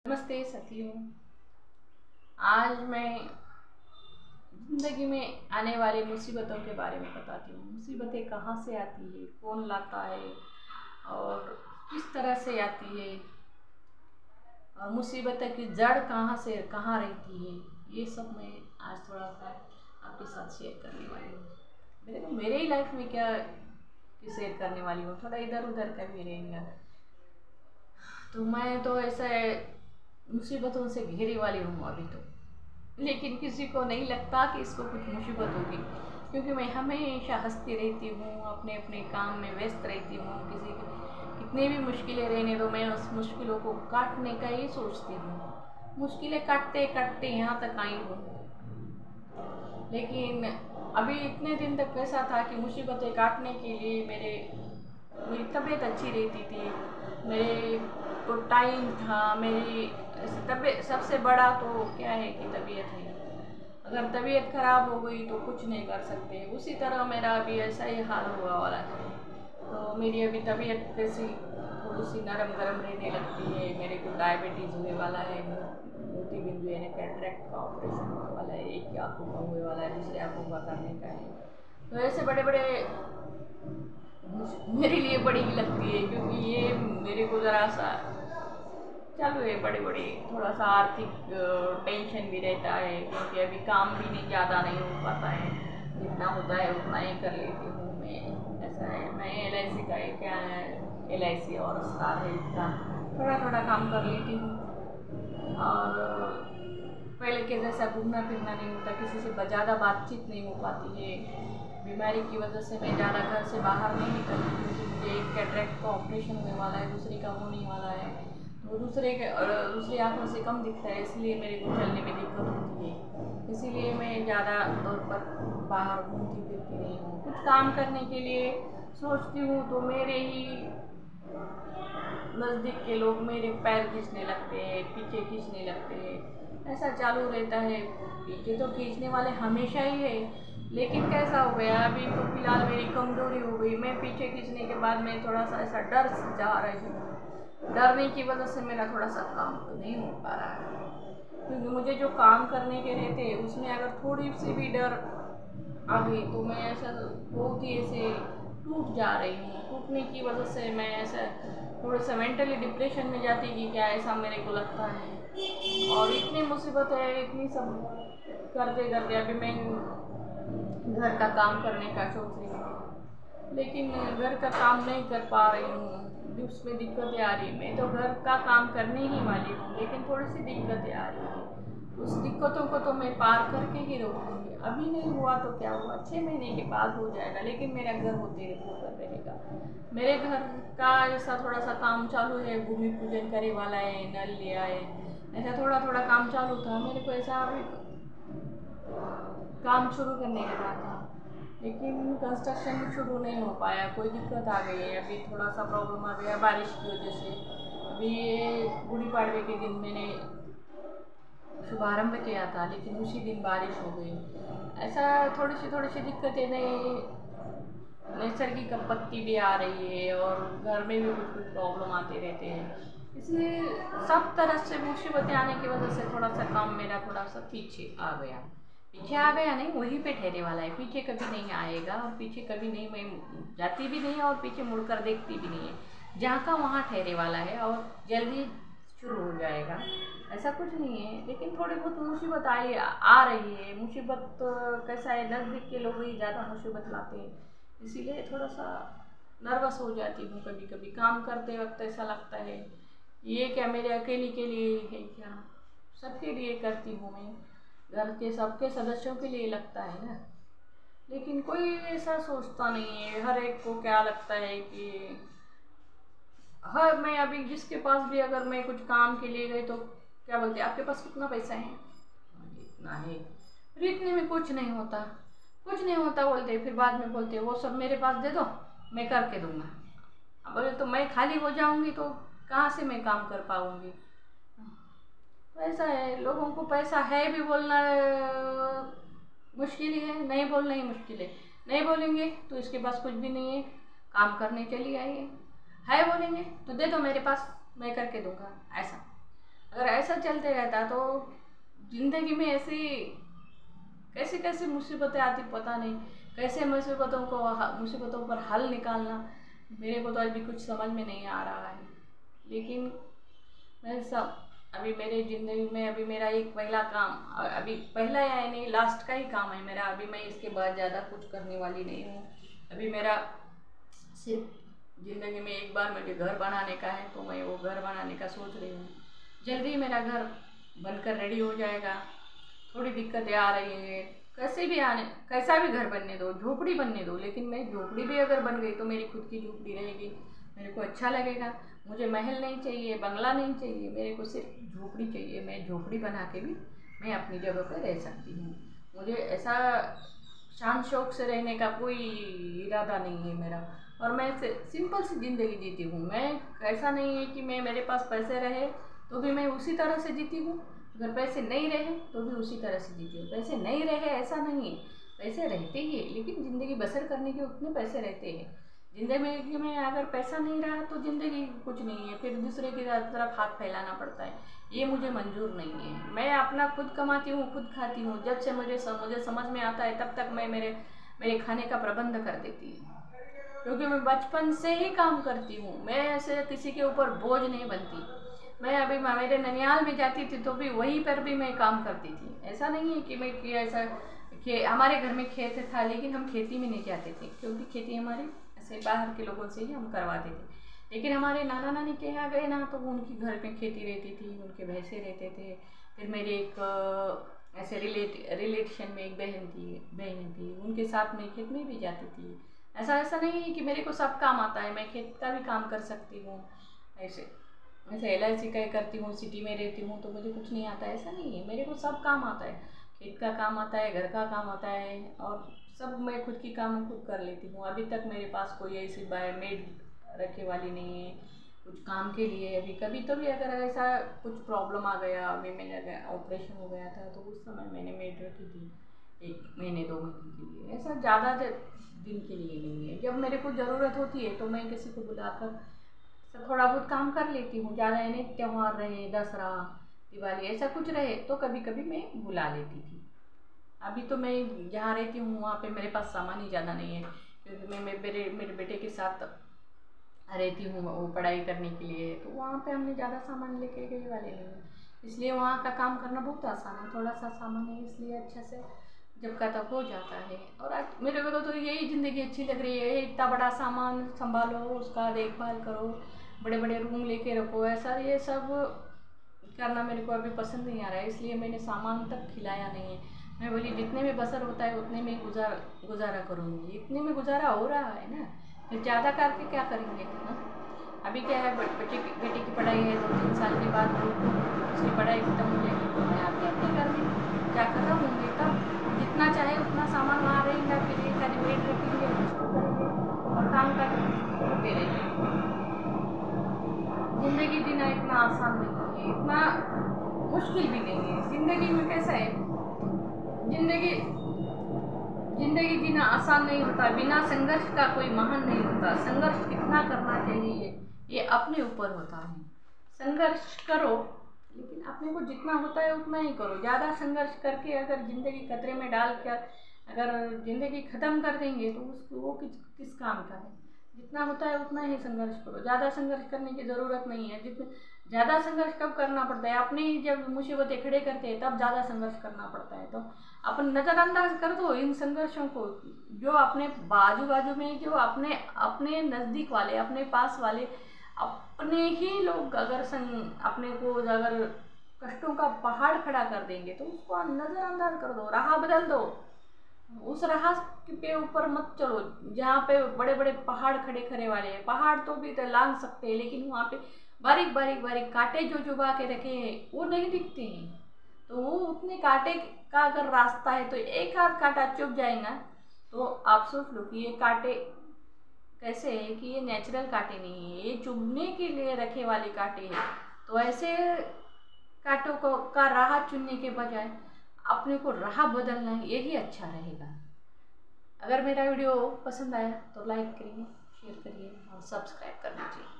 नमस्ते साथियों। आज मैं ज़िंदगी में आने वाली मुसीबतों के बारे में बताती हूँ। मुसीबतें कहाँ से आती है, कौन लाता है और किस तरह से आती है, और मुसीबतों की जड़ कहाँ से कहाँ रहती है, ये सब मैं आज थोड़ा सा आपके साथ शेयर करने वाली हूँ। मेरे ही लाइफ में क्या शेयर करने वाली हूँ, थोड़ा इधर उधर का भी रहेगा। तो मैं तो ऐसा मुसीबतों से घिरी वाली हूँ अभी तो, लेकिन किसी को नहीं लगता कि इसको कुछ मुसीबत होगी, क्योंकि मैं हमेशा हंसती रहती हूँ, अपने अपने काम में व्यस्त रहती हूँ। कितनी भी मुश्किलें रहने दो, मैं उस मुश्किलों को काटने का ही सोचती हूँ। मुश्किलें काटते काटते यहाँ तक आई हूँ, लेकिन अभी इतने दिन तक कैसा था कि मुसीबतें काटने के लिए मेरी तबीयत अच्छी रहती थी, मेरे को टाइम था, मेरी तबीयत सबसे बड़ा तो क्या है कि तबीयत है। अगर तबीयत खराब हो गई तो कुछ नहीं कर सकते। उसी तरह मेरा अभी ऐसा ही हाल हुआ वाला है। तो मेरी अभी तबीयत कैसी थोड़ी सी नरम गरम रहने लगती है। मेरे को डायबिटीज़ हुए वाला है, मोती बिंदु यानी कैटरेक्ट का ऑपरेशन होने वाला है, एक ही आँखों का हुए वाला है, दूसरे आँखों का करने का है। तो ऐसे बड़े बड़े मेरे लिए बड़ी ही लगती है, क्योंकि ये मेरे को ज़रा सा चालू है बड़े बड़े थोड़ा सा आर्थिक टेंशन भी रहता है, क्योंकि अभी काम भी नहीं ज़्यादा नहीं हो पाता है, जितना होता है उतना ही कर लेती हूँ मैं। ऐसा है, मैं LIC का क्या है, LIC और स्टार हेल्थ का थोड़ा थोड़ा काम कर लेती हूँ। और पहले के जैसा घूमना फिरना नहीं होता, किसी से ज़्यादा बातचीत नहीं हो पाती है। बीमारी की वजह से मैं ज़्यादा घर से बाहर नहीं निकलती, क्योंकि मुझे एक कैटरेक्ट का ऑपरेशन होने वाला है, दूसरे का होने वाला है। तो दूसरी आँखों से कम दिखता है, इसलिए मेरे को चलने में दिक्कत होती है। इसीलिए मैं ज़्यादा तौर पर बाहर घूमती फिरती नहीं हूँ। कुछ काम करने के लिए सोचती हूँ तो मेरे ही नज़दीक के लोग मेरे पैर खींचने लगते हैं, पीछे खींचने लगते हैं। ऐसा चालू रहता है। पीछे तो खींचने वाले हमेशा ही है, लेकिन कैसा हो गया अभी तो फिलहाल मेरी कमज़ोरी हो गई। मैं पीछे खींचने के बाद मैं थोड़ा सा ऐसा डर जा रही हूँ। डरने की वजह से मेरा थोड़ा सा काम तो नहीं हो पा रहा है, क्योंकि मुझे जो काम करने के रहते हैं उसमें अगर थोड़ी सी भी डर आ गई तो मैं ऐसा बहुत ही ऐसे टूट जा रही हूँ। टूटने की वजह से मैं ऐसा थोड़ा सा मेंटली डिप्रेशन में जाती कि क्या, ऐसा मेरे को लगता है। और इतनी मुसीबत है, इतनी सब करते करते अभी मैं घर का काम करने का सोच रही हूँ, लेकिन घर का काम नहीं कर पा रही हूँ। उसमें दिक्कतें आ रही। मैं तो घर का काम करने ही वाली हूँ, लेकिन थोड़ी सी दिक्कतें आ रही हैं। उस दिक्कतों को तो मैं पार करके ही रहूँगी। अभी नहीं हुआ तो क्या हुआ, 6 महीने के बाद हो जाएगा, लेकिन मेरा घर होते होकर रहेगा। मेरे घर का ऐसा थोड़ा सा काम चालू है, भूमि पूजन करे वाला है, नल लिया है, ऐसा थोड़ा थोड़ा काम चालू था। मेरे को ऐसा अभी काम शुरू करने का था, लेकिन कंस्ट्रक्शन शुरू नहीं हो पाया, कोई दिक्कत आ गई है। अभी थोड़ा सा प्रॉब्लम आ गया बारिश की वजह से। अभी ये गुड़ी पाड़वे के दिन मैंने शुभारंभ किया था, लेकिन उसी दिन बारिश हो गई। ऐसा थोड़ी सी दिक्कतें नहीं, नैसर्गिक आपत्ति भी आ रही है और घर में भी कुछ कुछ प्रॉब्लम आते रहते हैं। इसलिए सब तरह से मुसीबतें आने की वजह से थोड़ा सा काम मेरा थोड़ा सा पीछे आ गया। पीछे आ गया नहीं, वहीं पे ठहरे वाला है, पीछे कभी नहीं आएगा। और पीछे कभी नहीं, मैं जाती भी नहीं और पीछे मुड़कर देखती भी नहीं है। जहाँ का वहाँ ठहरे वाला है और जल्दी शुरू हो जाएगा, ऐसा कुछ नहीं है। लेकिन थोड़ी बहुत मुसीबत आ रही है। मुसीबत कैसा है, नज़दीक के लोग ही ज़्यादा मुसीबत लाते हैं, इसीलिए थोड़ा सा नर्वस हो जाती हूँ। कभी कभी काम करते वक्त ऐसा लगता है ये क्या मेरे अकेली के लिए है क्या, सबके लिए करती हूँ मैं, घर के सबके सदस्यों के लिए लगता है ना। लेकिन कोई ऐसा सोचता नहीं है। हर एक को क्या लगता है कि हर मैं अभी जिसके पास भी अगर मैं कुछ काम के लिए गई तो क्या बोलते हैं, आपके पास कितना पैसा है, इतना है, फिर इतने में कुछ नहीं होता, कुछ नहीं होता बोलते। फिर बाद में बोलते वो सब मेरे पास दे दो, मैं करके दूंगा। अब बोले तो मैं खाली हो जाऊंगी तो कहाँ से मैं काम कर पाऊंगी। तो ऐसा है, लोगों को पैसा है भी बोलना मुश्किल ही है, नहीं बोलना ही मुश्किल है। नहीं बोलेंगे तो इसके पास कुछ भी नहीं है, काम करने चली आइए। है बोलेंगे तो दे दो मेरे पास, मैं करके दूंगा। ऐसा अगर ऐसा चलते रहता तो ज़िंदगी में ऐसी कैसी कैसी मुसीबतें आती पता नहीं, कैसे मुसीबतों पर हल निकालना मेरे को तो अभी कुछ समझ में नहीं आ रहा है। लेकिन मैं सब अभी मेरे ज़िंदगी में अभी मेरा एक पहला काम, अभी पहला या नहीं लास्ट का ही काम है मेरा। अभी मैं इसके बाद ज़्यादा कुछ करने वाली नहीं हूँ। अभी मेरा सिर्फ ज़िंदगी में एक बार मुझे घर बनाने का है, तो मैं वो घर बनाने का सोच रही हूँ। जल्दी मेरा घर बनकर रेडी हो जाएगा। थोड़ी दिक्कतें आ रही है, कैसा भी घर बनने दो, झोपड़ी बनने दो, लेकिन मैं झोपड़ी भी अगर बन गई तो मेरी खुद की झोपड़ी रहेगी, मेरे को अच्छा लगेगा। मुझे महल नहीं चाहिए, बंगला नहीं चाहिए, मेरे को सिर्फ झोपड़ी चाहिए। मैं झोपड़ी बना के भी मैं अपनी जगह पर रह सकती हूँ। मुझे ऐसा शान शौक से रहने का कोई इरादा नहीं है मेरा, और मैं सिंपल सी ज़िंदगी जीती हूँ। मैं ऐसा नहीं है कि मेरे पास पैसे रहे तो भी मैं उसी तरह से जीती हूँ, अगर पैसे नहीं रहे तो भी उसी तरह से जीती हूँ। पैसे नहीं रहे ऐसा नहीं है, पैसे रहते ही है, लेकिन ज़िंदगी बसर करने के उतने पैसे रहते हैं। ज़िंदगी में अगर पैसा नहीं रहा तो ज़िंदगी कुछ नहीं है, फिर दूसरे की तरफ हाथ फैलाना पड़ता है। ये मुझे मंजूर नहीं है। मैं अपना खुद कमाती हूँ, खुद खाती हूँ। जब से मुझे समझ में आता है तब तक मैं मेरे खाने का प्रबंध कर देती हूँ, क्योंकि मैं बचपन से ही काम करती हूँ। मैं ऐसे किसी के ऊपर बोझ नहीं बनती। मैं अभी मेरे ननियाल में जाती थी तो भी वहीं पर भी मैं काम करती थी। ऐसा नहीं है कि मैं हमारे घर में खेत था, लेकिन हम खेती में नहीं जाते थे, क्योंकि खेती हमारे ऐसे बाहर के लोगों से ही हम करवाते थे। लेकिन हमारे नाना नानी के यहाँ गए ना, तो उनकी घर में खेती रहती थी, उनके भैंसे रहते थे। फिर मेरे एक ऐसे रिलेशन में एक बहन थी, उनके साथ में खेत में भी जाती थी। ऐसा नहीं है कि मेरे को सब काम आता है, मैं खेत का भी काम कर सकती हूँ। ऐसे LIC का करती हूँ, सिटी में रहती हूँ तो मुझे कुछ नहीं आता, ऐसा नहीं है। मेरे को सब काम आता है, खेत का काम आता है, घर का काम आता है, और सब मैं खुद की काम खुद कर लेती हूँ। अभी तक मेरे पास कोई ऐसी मेड रखे वाली नहीं है कुछ काम के लिए। अभी कभी तो भी अगर ऐसा कुछ प्रॉब्लम आ गया, अभी मेरा ऑपरेशन हो गया था, तो उस समय मैंने मेड रखी थी 1 महीने 2 महीने के लिए। ऐसा ज़्यादा दिन के लिए नहीं है। जब मेरे को ज़रूरत होती है तो मैं किसी को बुलाकर थोड़ा बहुत काम कर लेती हूँ। ज़्यादा यानी त्यौहार रहे, दसरा दिवाली ऐसा कुछ रहे तो कभी कभी मैं बुला लेती थी। अभी तो मैं जहाँ रहती हूँ वहाँ पे मेरे पास सामान ही ज़्यादा नहीं है, क्योंकि मैं मेरे बेटे के साथ रहती हूँ वो पढ़ाई करने के लिए, तो वहाँ पे हमने ज़्यादा सामान लेके गए वाले नहीं है, इसलिए वहाँ का काम करना बहुत आसान है। थोड़ा सा सामान है इसलिए अच्छा से जब का तब हो जाता है। और आज मेरे को तो यही ज़िंदगी अच्छी लग रही है। इतना बड़ा सामान संभालो, उसका देखभाल करो, बड़े बड़े रूम लेके रखो, ऐसा ये सब करना मेरे को अभी पसंद नहीं आ रहा है, इसलिए मैंने सामान तक खिलाया नहीं है। मैं बोली जितने में बसर होता है उतने में गुजारा करूँगी। इतने में गुजारा हो रहा है ना, फिर ज़्यादा करके क्या करेंगे ना। अभी क्या है, बेटी की पढ़ाई है, 2-3 साल के बाद उसकी पढ़ाई खत्म हो जाएगी तो मैं अपने घर में जाकर रहूँगी। तब जितना चाहे उतना सामान वहाँ रहेगा, फिर एक आधी मेड रखेंगे, उसको करेंगे और काम करते रहेंगे। ज़िंदगी जीना इतना आसान नहीं है, इतना मुश्किल भी नहीं है। ज़िंदगी में कैसा है, ज़िंदगी जीना आसान नहीं होता, बिना संघर्ष का कोई महान नहीं होता। संघर्ष कितना करना चाहिए ये अपने ऊपर होता है। संघर्ष करो, लेकिन अपने को जितना होता है उतना ही करो। ज़्यादा संघर्ष करके अगर ज़िंदगी खतरे में डाल कर अगर ज़िंदगी ख़त्म कर देंगे तो वो किस काम का है। जितना होता है उतना ही संघर्ष करो, ज़्यादा संघर्ष करने की ज़रूरत नहीं है। ज़्यादा संघर्ष कब करना पड़ता है, अपने ही जब मुसीबतें खड़े करते हैं तब ज़्यादा संघर्ष करना पड़ता है। तो अपन नज़रअंदाज कर दो इन संघर्षों को, जो अपने बाजू में, जो अपने नज़दीक वाले, अपने पास वाले, अपने ही लोग अगर अपने को अगर कष्टों का पहाड़ खड़ा कर देंगे तो उसको नज़रअंदाज कर दो, राह बदल दो। उस राह पे ऊपर मत चलो जहाँ पे बड़े बड़े पहाड़ खड़े वाले हैं। पहाड़ तो भी लांघ सकते हैं, लेकिन वहाँ पे बारीक कांटे जो चुभा के रखे हैं वो नहीं दिखते हैं। तो वो उतने कांटे का अगर रास्ता है तो एक आध कांटा चुभ जाएगा तो आप सोच लो कि ये कांटे कैसे है कि ये नेचुरल कांटे नहीं है, ये चुभने के लिए रखे वाले कांटे हैं। तो ऐसे कांटों का राह चुनने के बजाय अपने को राह बदलना यही अच्छा रहेगा। अगर मेरा वीडियो पसंद आया तो लाइक करिए, शेयर करिए और सब्सक्राइब कर दीजिए।